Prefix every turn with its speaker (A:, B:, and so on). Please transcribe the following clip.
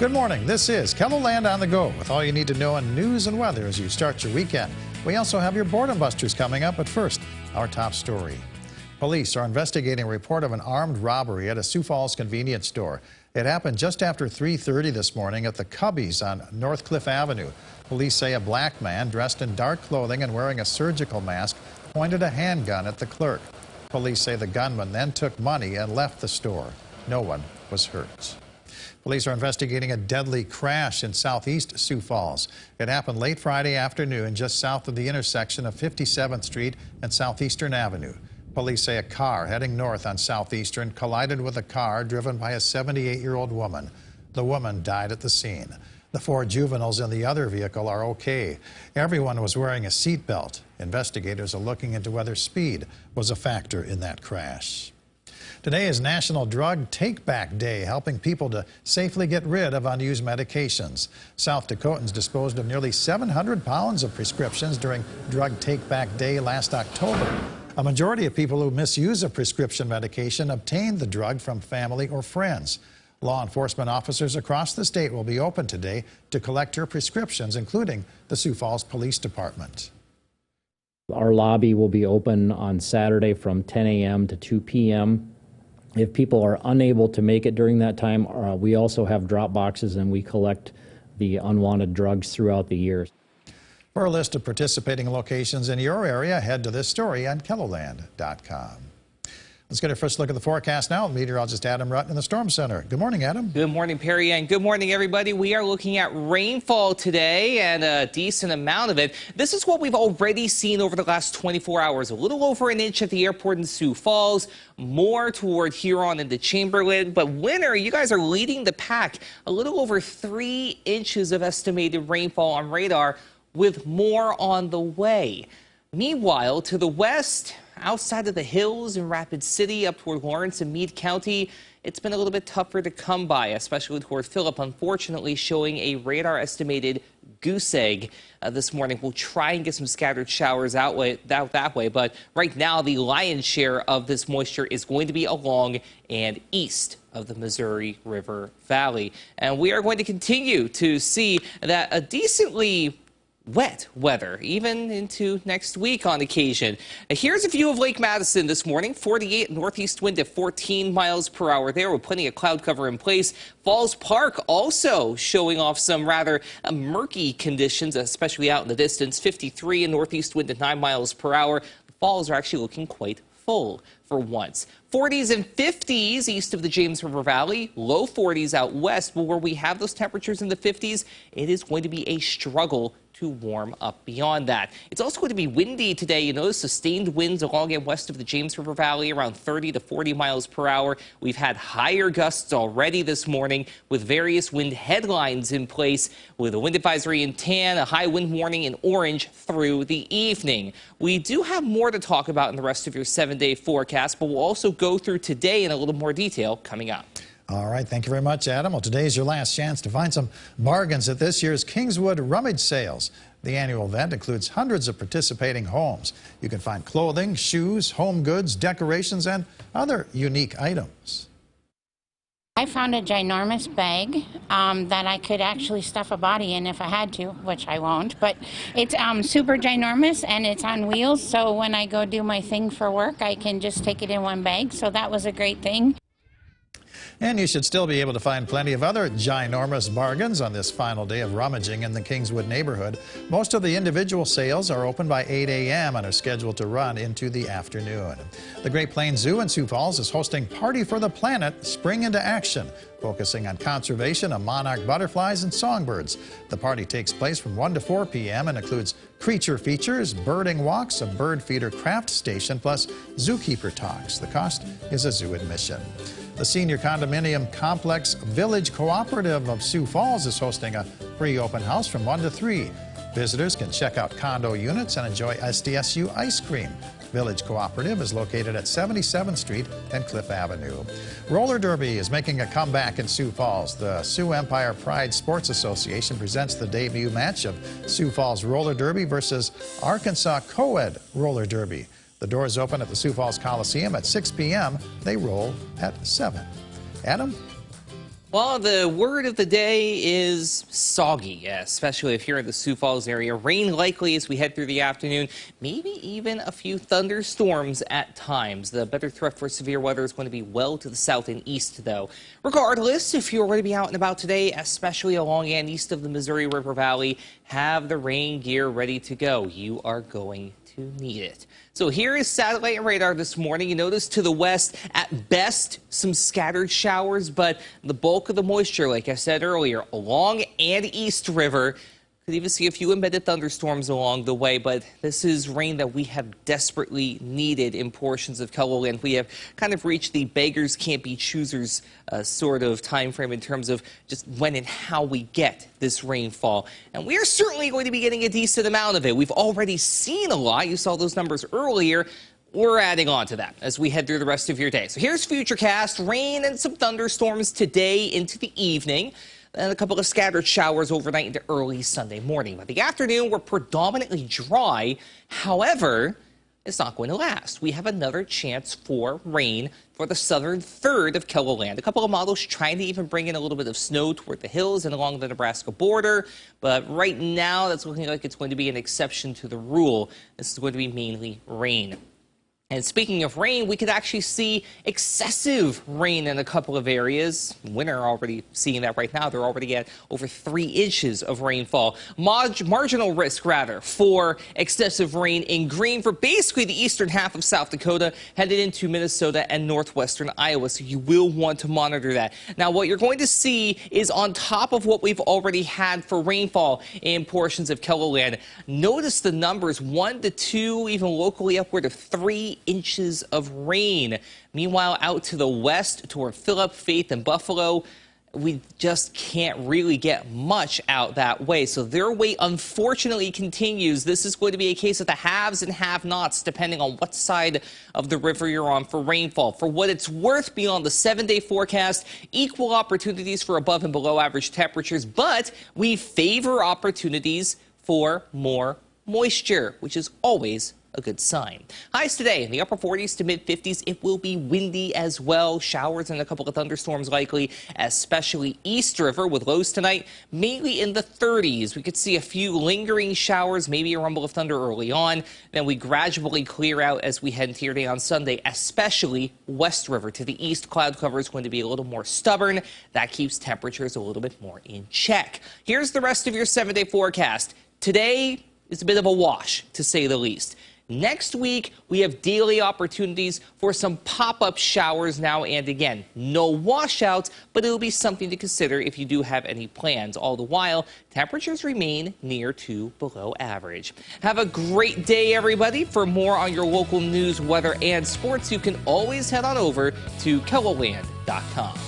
A: Good morning. This is KELOLAND on the go with all you need to know on news and weather as you start your weekend. We also have your boredom busters coming up, but first, our top story. Police are investigating a report of an armed robbery at a Sioux Falls convenience store. It happened just after 3:30 this morning at the Cubbies on North Cliff Avenue. Police say a black man dressed in dark clothing and wearing a surgical mask pointed a handgun at the clerk. Police say the gunman then took money and left the store. No one was hurt. Police are investigating a deadly crash in southeast Sioux Falls. It happened late Friday afternoon just south of the intersection of 57th Street and Southeastern Avenue. Police say a car heading north on Southeastern collided with a car driven by a 78-year-old woman. The woman died at the scene. The 4 juveniles in the other vehicle are okay. Everyone was wearing a seatbelt. Investigators are looking into whether speed was a factor in that crash. Today is National Drug Take-Back Day, helping people to safely get rid of unused medications. South Dakotans disposed of nearly 700 pounds of prescriptions during Drug Take-Back Day last October. A majority of people who misuse a prescription medication obtain the drug from family or friends. Law enforcement officers across the state will be open today to collect your prescriptions, including the Sioux Falls Police Department.
B: Our lobby will be open on Saturday from 10 a.m. to 2 p.m. If people are unable to make it during that time, we also have drop boxes and we collect the unwanted drugs throughout the year.
A: For a list of participating locations in your area, head to this story on KELOLAND.com. Let's get a first look at the forecast now. Meteorologist Adam Rutten in the Storm Center. Good morning, Adam.
C: Good morning, Perry, and good morning, everybody. We are looking at rainfall today and a decent amount of it. This is what we've already seen over the last 24 hours. A little over an inch at the airport in Sioux Falls, more toward Huron into Chamberlain. But winter, you guys are leading the pack. A little over 3 inches of estimated rainfall on radar, with more on the way. Meanwhile, to the west, outside of the hills in Rapid City up toward Lawrence and Meade County, it's been a little bit tougher to come by, especially toward Phillip, unfortunately showing a radar estimated goose egg this morning. We'll try and get some scattered showers out that way, but right now the lion's share of this moisture is going to be along and east of the Missouri River Valley. And we are going to continue to see that a decently wet weather, even into next week on occasion. Here's a view of Lake Madison this morning. 48 northeast wind at 14 miles per hour there with plenty of cloud cover in place. Falls Park also showing off some rather murky conditions, especially out in the distance. 53 in northeast wind at 9 miles per hour. The falls are actually looking quite full for once. 40s and 50s east of the James River Valley, low 40s out west, but where we have those temperatures in the 50s, it is going to be a struggle to warm up beyond that. It's also going to be windy today. You notice sustained winds along and west of the James River Valley around 30 to 40 miles per hour. We've had higher gusts already this morning with various wind headlines in place with a wind advisory in tan, a high wind warning in orange through the evening. We do have more to talk about in the rest of your 7-day forecast, but we'll also go through today in a little more detail coming up.
A: All right, thank you very much, Adam. Well, today's your last chance to find some bargains at this year's Kingswood Rummage Sales. The annual event includes hundreds of participating homes. You can find clothing, shoes, home goods, decorations, and other unique items.
D: I found a ginormous bag that I could actually stuff a body in if I had to, which I won't. But it's super ginormous and it's on wheels, so when I go do my thing for work, I can just take it in one bag. So that was a great thing.
A: And you should still be able to find plenty of other ginormous bargains on this final day of rummaging in the Kingswood neighborhood. Most of the individual sales are open by 8 a.m. and are scheduled to run into the afternoon. The Great Plains Zoo in Sioux Falls is hosting Party for the Planet Spring into Action, focusing on conservation of monarch butterflies and songbirds. The party takes place from 1 to 4 p.m. and includes creature features, birding walks, a bird feeder craft station, plus zookeeper talks. The cost is a zoo admission. The Senior Condominium Complex Village Cooperative of Sioux Falls is hosting a free open house from 1 to 3. Visitors can check out condo units and enjoy SDSU ice cream. Village Cooperative is located at 77th Street and Cliff Avenue. Roller Derby is making a comeback in Sioux Falls. The Sioux Empire Pride Sports Association presents the debut match of Sioux Falls Roller Derby versus Arkansas Co-ed Roller Derby. The doors open at the Sioux Falls Coliseum at 6 p.m. They roll at 7. Adam?
C: Well, the word of the day is soggy, especially if you're in the Sioux Falls area. Rain likely as we head through the afternoon, maybe even a few thunderstorms at times. The better threat for severe weather is going to be well to the south and east, though. Regardless, if you're going to be out and about today, especially along and east of the Missouri River Valley, have the rain gear ready to go. You are going to need it. So here is satellite and radar this morning. You notice to the west, at best, some scattered showers, but the bulk of the moisture, like I said earlier, along and east river. Could even see a few embedded thunderstorms along the way, but this is rain that we have desperately needed in portions of KELOLAND. We have kind of reached the beggars can't be choosers sort of time frame in terms of just when and how we get this rainfall. And we are certainly going to be getting a decent amount of it. We've already seen a lot. You saw those numbers earlier. We're adding on to that as we head through the rest of your day. So here's Futurecast. Rain and some thunderstorms today into the evening. And a couple of scattered showers overnight into early Sunday morning. By the afternoon, we're predominantly dry. However, it's not going to last. We have another chance for rain for the southern third of KELOLAND. A couple of models trying to even bring in a little bit of snow toward the hills and along the Nebraska border. But right now, that's looking like it's going to be an exception to the rule. This is going to be mainly rain. And speaking of rain, we could actually see excessive rain in a couple of areas. Winter already seeing that right now. They're already at over 3 inches of rainfall. Marginal risk, rather, for excessive rain in green for basically the eastern half of South Dakota, headed into Minnesota and northwestern Iowa. So you will want to monitor that. Now, what you're going to see is on top of what we've already had for rainfall in portions of KELOLAND. Notice the numbers, 1 to 2, even locally upward of 3 inches of rain. Meanwhile, out to the west toward Phillip, Faith, and Buffalo, we just can't really get much out that way. So their wait, unfortunately, continues. This is going to be a case of the haves and have-nots, depending on what side of the river you're on for rainfall. For what it's worth, beyond the 7-day forecast, equal opportunities for above and below average temperatures, but we favor opportunities for more moisture, which is always a good sign. Highs today in the upper 40s to mid 50s. It will be windy as well. Showers and a couple of thunderstorms likely, especially East River, with lows tonight mainly in the 30s. We could see a few lingering showers, maybe a rumble of thunder early on. Then we gradually clear out as we head into your day on Sunday, especially West River. To the east, cloud cover is going to be a little more stubborn. That keeps temperatures a little bit more in check. Here's the rest of your 7-day forecast. Today is a bit of a wash, to say the least. Next week, we have daily opportunities for some pop-up showers now and again. No washouts, but it'll be something to consider if you do have any plans. All the while, temperatures remain near to below average. Have a great day, everybody. For more on your local news, weather, and sports, you can always head on over to KELOLAND.com.